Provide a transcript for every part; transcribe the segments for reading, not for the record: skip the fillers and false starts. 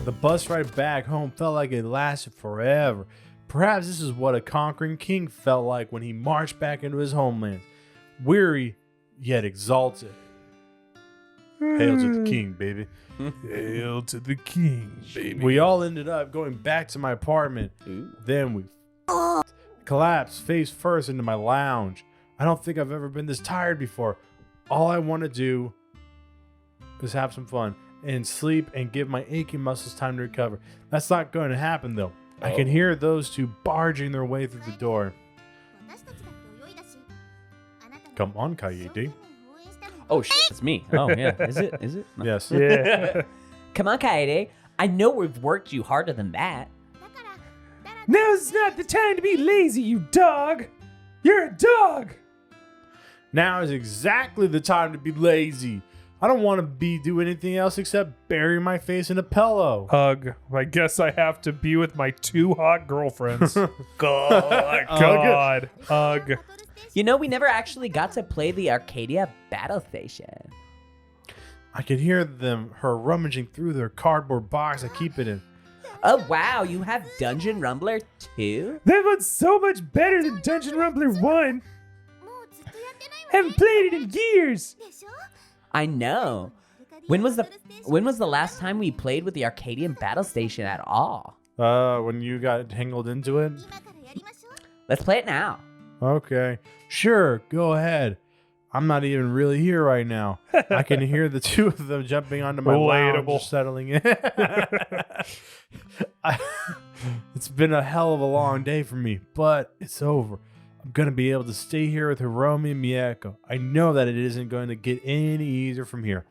The bus ride back home felt like it lasted forever. Perhaps this is what a conquering king felt like when he marched back into his homeland, weary yet exalted. Hail to the king, baby. Hail to the king, baby. We all ended up going back to my apartment. Ooh. Then we collapsed face first into my lounge. I don't think I've ever been this tired before. All I want to do is have some fun and sleep and give my aching muscles time to recover. That's not going to happen, though. I can hear those two barging their way through the door. Come on, Kaede. Oh, shit, it's me. Oh, yeah. Is it? No. Yes. Yeah. Come on, Kaede. I know we've worked you harder than that. Now's not the time to be lazy, you dog. You're a dog. Now is exactly the time to be lazy. I don't want to be do anything else except bury my face in a pillow. Ugh. I guess I have to be with my 2 hot girlfriends. God. Ugh. You know, we never actually got to play the Arcadia battle station. I can hear her rummaging through their cardboard box I keep it in. Oh, wow. You have Dungeon Rumbler too? That one's so much better than Dungeon Rumbler 1. Haven't played it in years. I know. When was the last time we played with the Arcadian battle station at all? When you got tangled into it? Let's play it now. Okay. Sure, go ahead. I'm not even really here right now. I can hear the two of them jumping onto my Relatable. lounge, settling in. It's been a hell of a long day for me, but it's over. I'm going to be able to stay here with Hiromi and Miyako. I know that it isn't going to get any easier from here.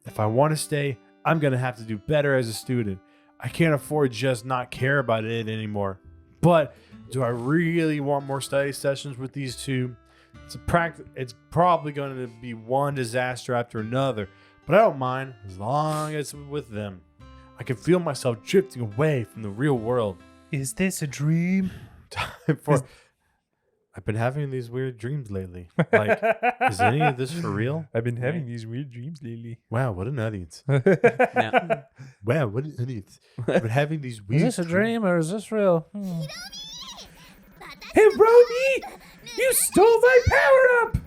If I want to stay, I'm going to have to do better as a student. I can't afford to just not care about it anymore. But do I really want more study sessions with these two? It's probably going to be one disaster after another, but I don't mind as long as it's with them. I can feel myself drifting away from the real world. Is this a dream? I've been having these weird dreams lately. Like, is any of this for real? I've been having these weird dreams lately. Wow, what an idiot. No. Wow, what an idiot. I've been having these weird Is this a dream or is this real? Hiromi! You stole my power-up!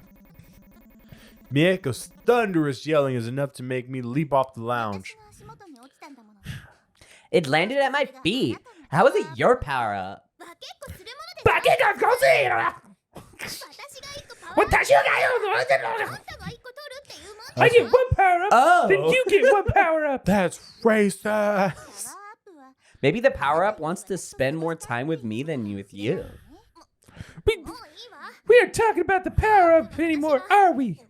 Miyako's thunderous yelling is enough to make me leap off the lounge. It landed at my feet. How is it your power up? I get one power-up, Oh. then you get one power-up. That's racist. Maybe the power up wants to spend more time with me than with you. We aren't talking about the power-up anymore, are we?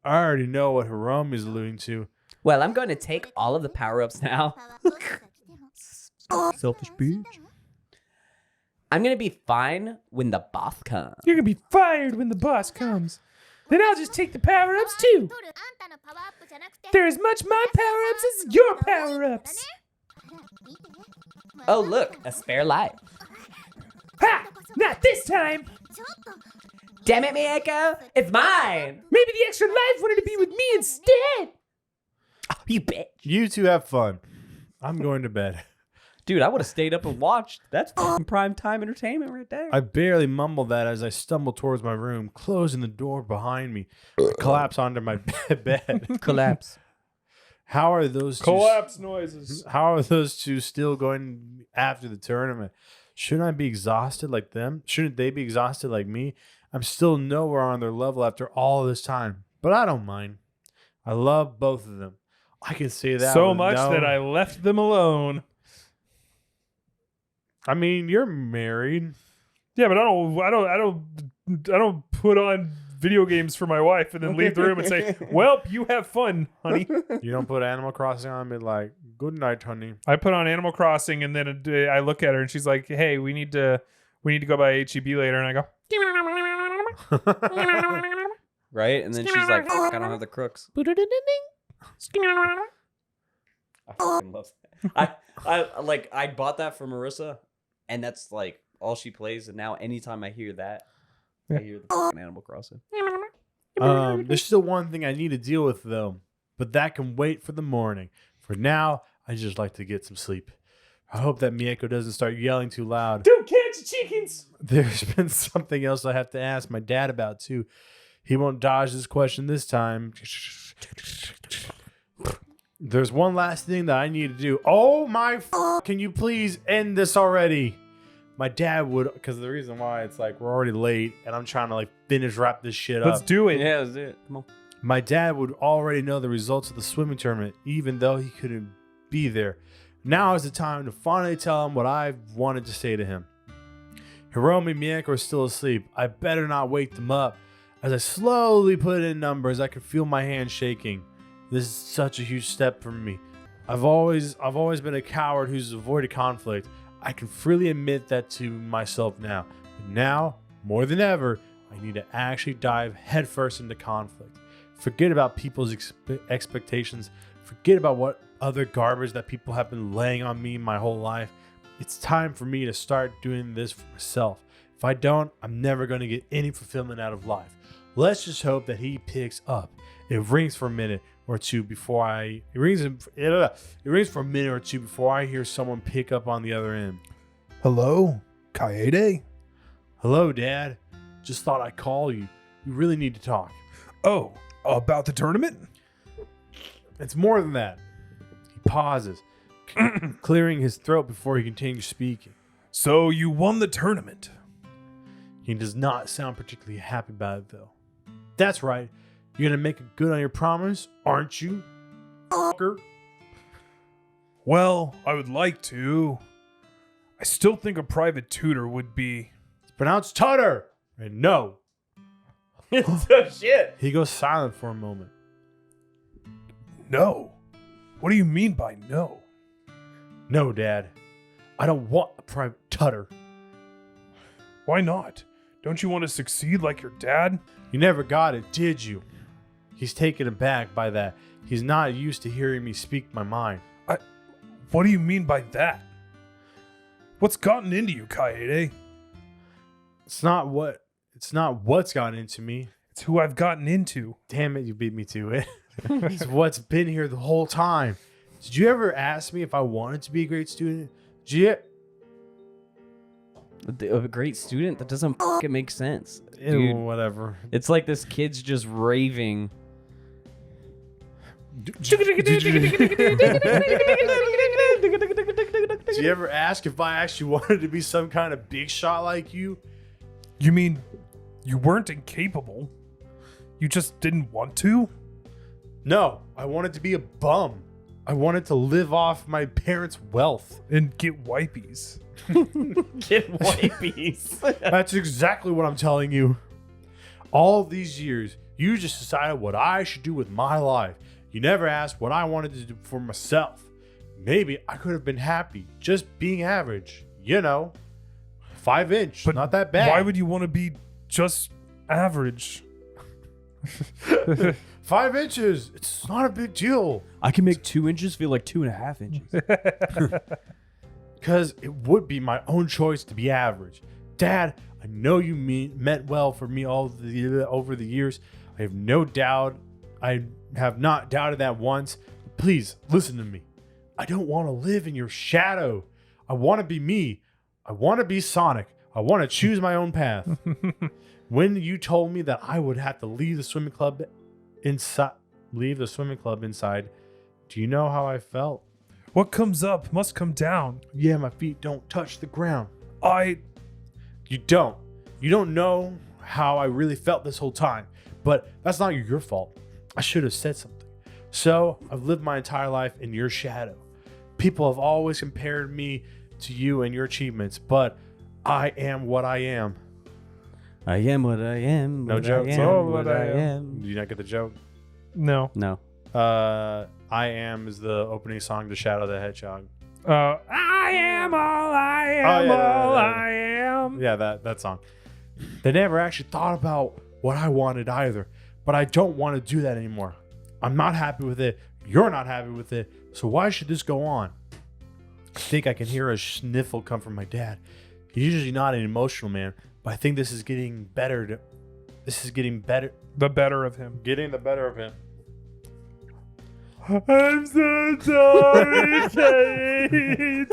I already know what Hiromi's alluding to. Well, I'm going to take all of the power ups now. Selfish bitch. I'm going to be fine when the boss comes. You're gonna be fired when the boss comes. Then I'll just take the power-ups too. They're as much my power-ups as your power-ups. Oh, look, a spare life. Ha! Not this time. Damn it, Miyako, it's mine. Maybe the extra life wanted to be with me instead. Oh, you bitch. You two have fun. I'm going to bed. Dude, I would have stayed up and watched. That's fucking prime time entertainment right there. I barely mumble that as I stumble towards my room, closing the door behind me. I collapse onto my bed. Collapse. How are those two? Collapse noises. How are those two still going after the tournament? Shouldn't I be exhausted like them? Shouldn't they be exhausted like me? I'm still nowhere on their level after all this time, but I don't mind. I love both of them. I can say that So with much no- that I left them alone. I mean, you're married. Yeah, but I don't put on video games for my wife and then leave the room and say, "Well, you have fun, honey." You don't put Animal Crossing on and be like, "Good night, honey." I put on Animal Crossing and then I look at her and she's like, "Hey, we need to go by HEB later," and I go, Right? And then she's like, fuck, I don't have the crooks. I fucking love that. I bought that for Marissa, and that's like all she plays. And now anytime I hear that, I hear the fucking Animal Crossing. There's still one thing I need to deal with, though, but that can wait for the morning. For now, I just like to get some sleep. I hope that Mieko doesn't start yelling too loud. Don't catch the chickens. There's been something else I have to ask my dad about, too. He won't dodge this question this time. There's one last thing that I need to do. Oh, my can you please end this already? My dad would, because the reason why it's like we're already late and I'm trying to like finish wrap this shit up. Let's do it. Yeah, let's do it. Come on. My dad would already know the results of the swimming tournament, even though he couldn't be there. Now is the time to finally tell him what I've wanted to say to him. Hiromi and Mieko are still asleep. I better not wake them up. As I slowly put in numbers, I could feel my hand shaking. This is such a huge step for me. I've always been a coward who's avoided conflict. I can freely admit that to myself now. But now, more than ever, I need to actually dive headfirst into conflict. Forget about people's expectations. Forget about what other garbage that people have been laying on me my whole life. It's time for me to start doing this for myself. If I don't, I'm never going to get any fulfillment out of life. Let's just hope that he picks up. It rings for a minute or two before I hear someone pick up on the other end. Hello, Kaede? Hello, Dad. Just thought I'd call you. We really need to talk. Oh, about the tournament? It's more than that. He pauses, clearing his throat before he continues speaking. So you won the tournament. He does not sound particularly happy about it, though. That's right. You're going to make it good on your promise, aren't you? Fucker. Well, I would like to. I still think a private tutor would be... It's pronounced Tutter. And no. Oh, shit. He goes silent for a moment. No. What do you mean by no? No, Dad. I don't want a private tutor. Why not? Don't you want to succeed like your dad? You never got it, did you? He's taken aback by that. He's not used to hearing me speak my mind. What do you mean by that? What's gotten into you, Kaede? It's not what's gotten into me. It's who I've gotten into. Damn it, you beat me to it. It's what's been here the whole time. Did you ever ask me if I wanted to be a great student? A great student? That doesn't fucking make sense. Ew, Dude, whatever. it's like this kid's just raving. Did you ever ask if I actually wanted to be some kind of big shot like you? You mean you weren't incapable? You just didn't want to? No, I wanted to be a bum. I wanted to live off my parents' wealth. And get wipies. Get wipies. That's exactly what I'm telling you. All these years, you just decided what I should do with my life. You never asked what I wanted to do for myself. Maybe I could have been happy just being average. 5-inch, But not that bad. Why would you want to be just average? 5 inches? It's not a big deal. I can make 2 inches feel like 2.5 inches. Because it would be my own choice to be average. Dad, I know you meant well for me over the years. I have no doubt. I have not doubted that once. Please, listen to me. I don't want to live in your shadow. I want to be me. I want to be Sonic. I want to choose my own path. When you told me that I would have to leave the swimming club inside, do you know how I felt? What comes up must come down. Yeah, my feet don't touch the ground. You don't. You don't know how I really felt this whole time. But that's not your fault. I should have said something. So I've lived my entire life in your shadow. People have always compared me to you and your achievements, but I am what I am. I am what I am. No joke. I am what I am. Do you not get the joke? No. No. I Am is the opening song to Shadow the Hedgehog. I am all I am, I am. Yeah, that song. They never actually thought about what I wanted either, but I don't want to do that anymore. I'm not happy with it. You're not happy with it. So why should this go on? I think I can hear a sniffle come from my dad. He's usually not an emotional man, but I think this is getting better. The better of him. Getting the better of him. I'm so sorry, Katie.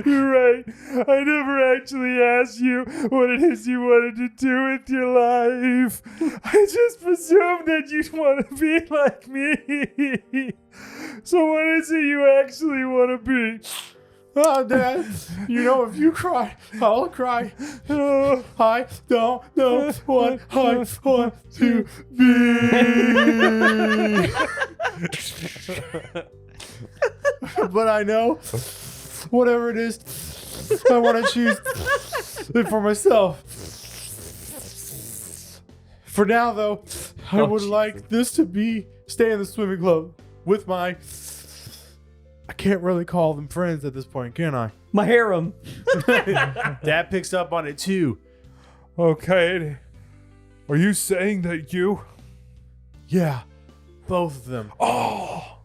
You're right. I never actually asked you what it is you wanted to do with your life. I just presumed that you'd want to be like me. So what is it you actually want to be? Oh, Dad, you know, if you cry, I'll cry. I don't know what I want to be. But I know, whatever it is, I want to choose it for myself. For now, though, I would like this to stay in the swimming club with my... I can't really call them friends at this point, can I? My harem. Dad picks up on it too. Okay. Are you saying that you... Yeah, both of them. Oh!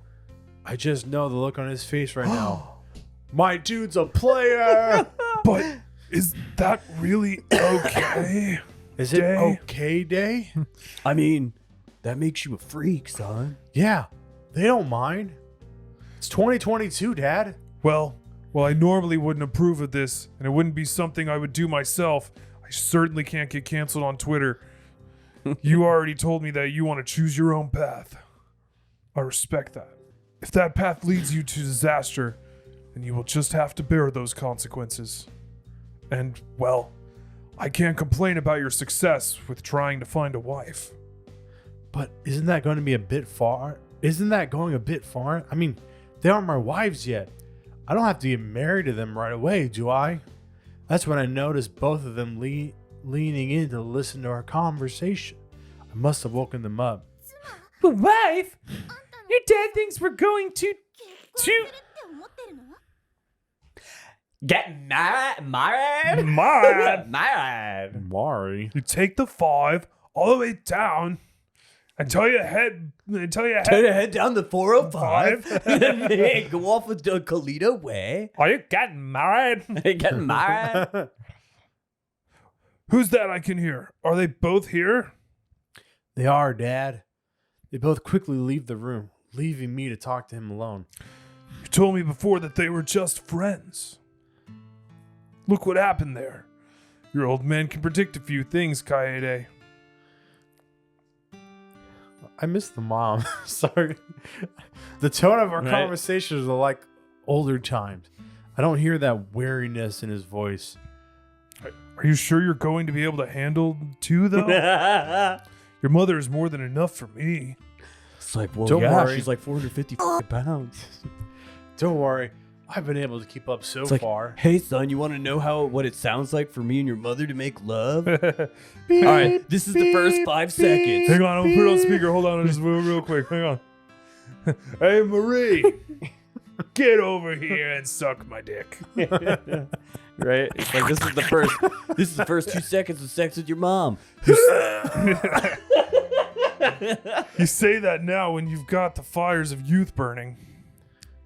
I just know the look on his face right now. My dude's a player. But is that really okay? Is it Day? okay, Day? I mean, that makes you a freak, son. Yeah, they don't mind. It's 2022, Dad. Well, I normally wouldn't approve of this, and it wouldn't be something I would do myself. I certainly can't get canceled on Twitter. You already told me that you want to choose your own path. I respect that. If that path leads you to disaster, then you will just have to bear those consequences. And, well, I can't complain about your success with trying to find a wife. But isn't that going to be a bit far? Isn't that going a bit far? I mean, they aren't my wives yet. I don't have to get married to them right away, do I? That's when I noticed both of them leaning in to listen to our conversation. I must have woken them up. But wife, your dad thinks we're going to... Get married? Married? Married? Married. Mari. You take the 5 all the way down until you head down the 405 and then go off with the Colita way. Are you getting married? Getting married. Who's that I can hear? Are they both here? They are, Dad. They both quickly leave the room, leaving me to talk to him alone. You told me before that they were just friends. Look what happened there. Your old man can predict a few things, Kaede. I miss the mom. Sorry. The tone of our Right. conversations are like older times. I don't hear that wariness in his voice. Are you sure you're going to be able to handle 2, though? Your mother is more than enough for me. It's like, well, Don't yeah, worry. she's like 450 pounds. Don't worry. I've been able to keep up so It's like, far. hey, son, you want to know what it sounds like for me and your mother to make love? All Beep, right, this is the first beep, 5 beep. seconds. Hang on, I'm going to put it on speaker. Hold on, just real quick. Hang on. Hey, Marie, get over here and suck my dick. Right? It's like, this is the first 2 seconds of sex with your mom. You say that now when you've got the fires of youth burning.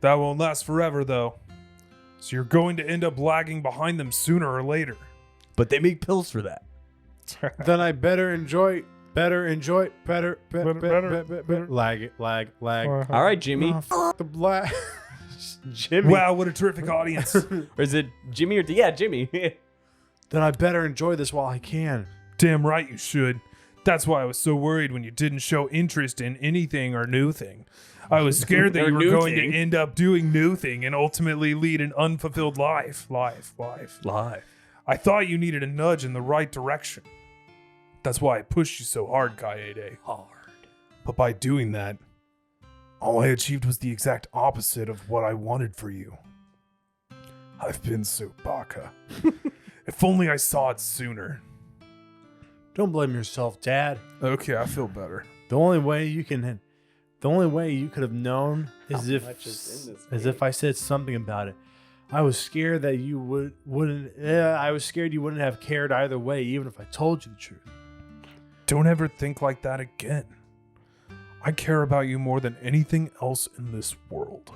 That won't last forever, though. So you're going to end up lagging behind them sooner or later. But they make pills for that. Then I better enjoy. Lag it, lag. All right, Jimmy. Oh, fuck the black. Jimmy. Wow, what a terrific audience. Or is it Jimmy or... Yeah, Jimmy. Then I better enjoy this while I can. Damn right you should. That's why I was so worried when you didn't show interest in anything or new thing. I was scared that Or you were new going thing. to end up doing new thing and ultimately lead an unfulfilled life. Live. I thought you needed a nudge in the right direction. That's why I pushed you so hard, Kaede. Hard. But by doing that, all I achieved was the exact opposite of what I wanted for you. I've been so baka. If only I saw it sooner. Don't blame yourself, Dad. Okay, I feel better. The only way you could have known is if I said something about it. I was scared that you wouldn't. I was scared you wouldn't have cared either way, even if I told you the truth. Don't ever think like that again. I care about you more than anything else in this world.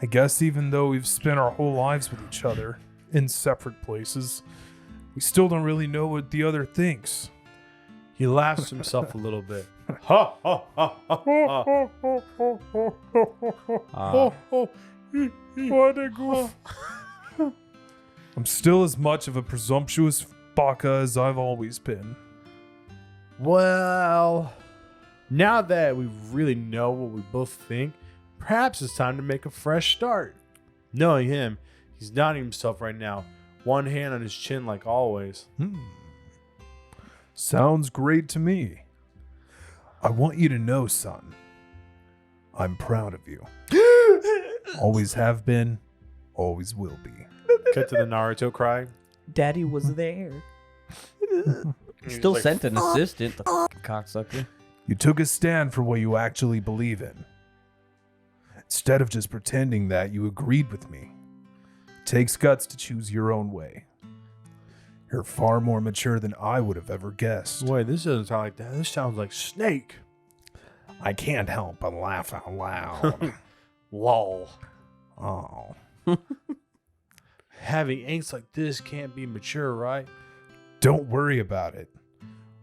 I guess even though we've spent our whole lives with each other in separate places, we still don't really know what the other thinks. He laughs to himself a little bit. Ha ha ha ha ha. What a goof. I'm still as much of a presumptuous baka as I've always been. Well, now that we really know what we both think, perhaps it's time to make a fresh start. Knowing him, he's nodding himself right now, one hand on his chin like always. Sounds great to me. I want you to know, son, I'm proud of you. Always have been, always will be. Cut to the Naruto cry. Daddy was there. Still sent an assistant, the fucking cocksucker. You took a stand for what you actually believe in. Instead of just pretending that you agreed with me. It takes guts to choose your own way. You're far more mature than I would have ever guessed. Wait, this doesn't sound like that. This sounds like Snake. I can't help but laugh out loud. Lol. Oh. Having angst like this can't be mature, right? Don't worry about it.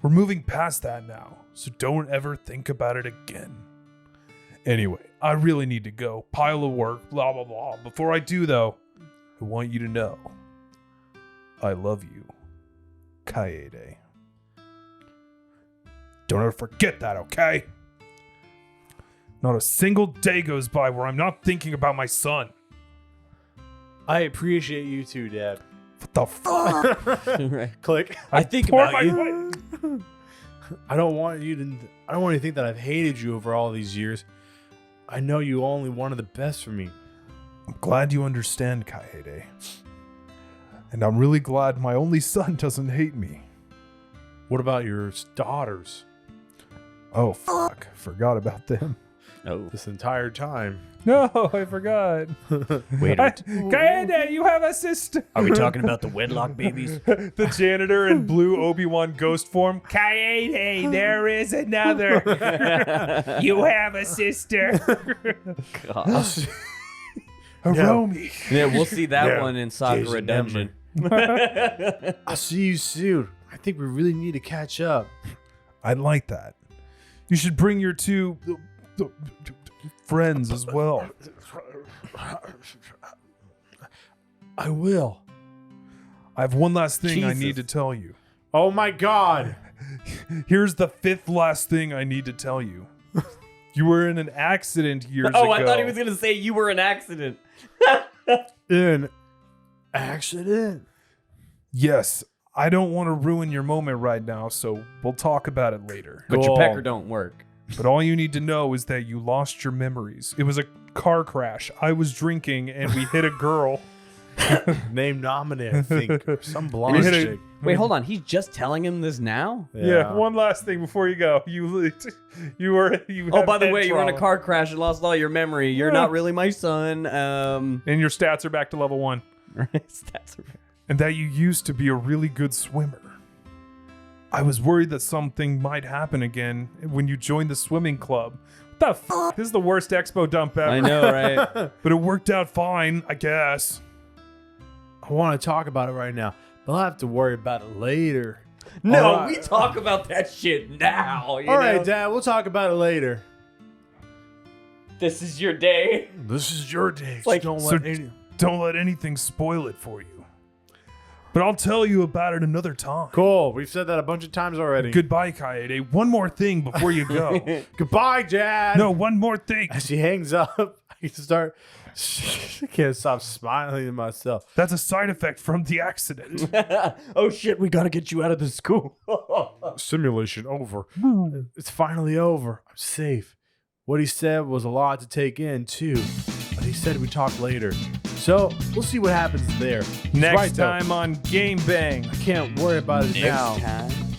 We're moving past that now, so don't ever think about it again. Anyway, I really need to go. Pile of work, blah, blah, blah. Before I do, though, I want you to know I love you, Kaede. Don't ever forget that, okay? Not a single day goes by where I'm not thinking about my son. I appreciate you too, Dad. What the fuck? Right. Click. I think Pour about my you. I don't want you to think that I've hated you over all these years. I know you only wanted the best for me. I'm glad you understand, Kaede. And I'm really glad my only son doesn't hate me. What about your daughters? Oh, fuck. Forgot about them. Oh. This entire time. No, I forgot. Wait, Kaede, you have a sister. are we talking about the wedlock babies? The janitor in blue Obi-Wan ghost form. Kaede, there is another. You have a sister. God. Hiromi. Yeah, we'll see that Yeah. one in Sakura Jason Dungeon. I'll see you soon. I think we really need to catch up. I'd like that. You should bring your two friends as well. I will. I have one last thing I Jesus. need to tell you. Oh my God. Here's the fifth last thing I need to tell you. You were in an accident years ago. Oh, I thought he was going to say you were an accident. An accident. Yes, I don't want to ruin your moment right now, so we'll talk about it later. But your Cool. pecker don't work. But all you need to know is that you lost your memories. It was a car crash. I was drinking and we hit a girl. Name nominee, I think. Or some We blonde hit a- chick. Wait, hold on. He's just telling him this now? Yeah. One last thing before you go. You Oh, had by the head way, you were in a trauma. car crash and lost all your memory. You're not really my son. And your stats are back to level 1. Stats are- And that you used to be a really good swimmer. I was worried that something might happen again when you joined the swimming club. What the f***? This is the worst expo dump ever. I know, right? But it worked out fine, I guess. I want to talk about it right now, but I'll have to worry about it later. No, All right. we talk about that shit now. All right, Dad, we'll talk about it later. This is your day. This is your day. Just Like- don't So let any... don't let anything spoil it for you. But I'll tell you about it another time. Cool. We've said that a bunch of times already. Goodbye, Kaede. One more thing before you go. Goodbye, Dad. No, one more thing. As he hangs up, I start. I can't stop smiling to myself. That's a side effect from the accident. Oh shit, we gotta get you out of the school. Simulation over. It's finally over. I'm safe. What he said was a lot to take in, too. But he said we'd talk later. So, we'll see what happens there. He's Next right, though. time on Game Bang. I can't worry about it now. Next time.